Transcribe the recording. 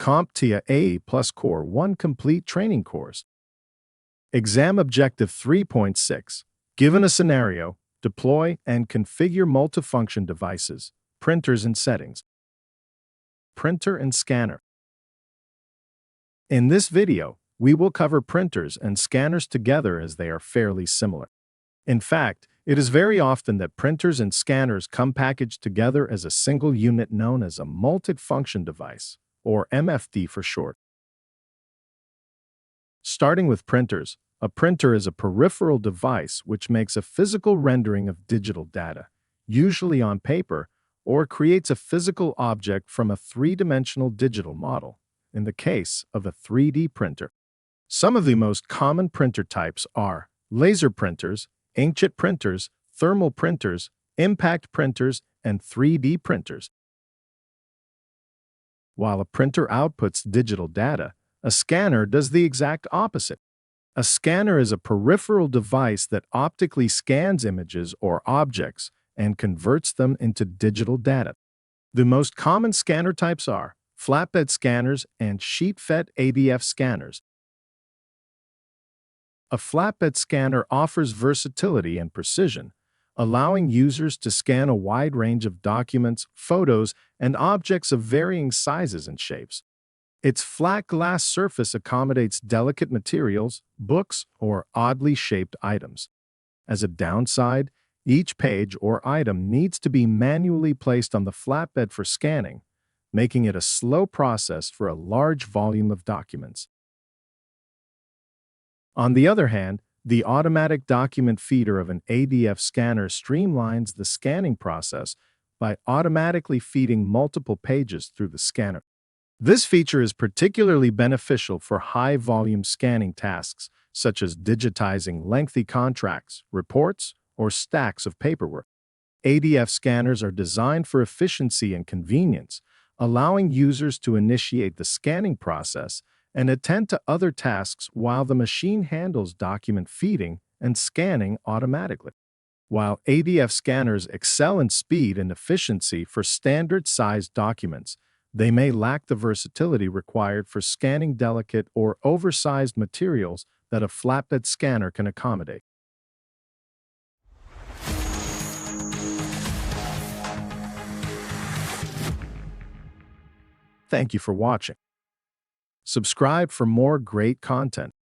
CompTIA A Core 1 Complete Training Course. Exam Objective 3.6. Given a scenario, deploy and configure multifunction devices, printers and settings. Printer and scanner. In this video, we will cover printers and scanners together as they are fairly similar. In fact, it is very often that printers and scanners come packaged together as a single unit known as a multifunction device, or MFD for short. Starting with printers, a printer is a peripheral device which makes a physical rendering of digital data, usually on paper, or creates a physical object from a three-dimensional digital model, in the case of a 3D printer. Some of the most common printer types are laser printers, inkjet printers, thermal printers, impact printers, and 3D printers. While a printer outputs digital data, a scanner does the exact opposite. A scanner is a peripheral device that optically scans images or objects and converts them into digital data. The most common scanner types are flatbed scanners and sheet-fed ADF scanners. A flatbed scanner offers versatility and precision, allowing users to scan a wide range of documents, photos, and objects of varying sizes and shapes. Its flat glass surface accommodates delicate materials, books, or oddly shaped items. As a downside, each page or item needs to be manually placed on the flatbed for scanning, making it a slow process for a large volume of documents. On the other hand, the automatic document feeder of an ADF scanner streamlines the scanning process by automatically feeding multiple pages through the scanner. This feature is particularly beneficial for high-volume scanning tasks, such as digitizing lengthy contracts, reports, or stacks of paperwork. ADF scanners are designed for efficiency and convenience, allowing users to initiate the scanning process and attend to other tasks while the machine handles document feeding and scanning automatically. While ADF scanners excel in speed and efficiency for standard-sized documents, they may lack the versatility required for scanning delicate or oversized materials that a flatbed scanner can accommodate. Thank you for watching. Subscribe for more great content.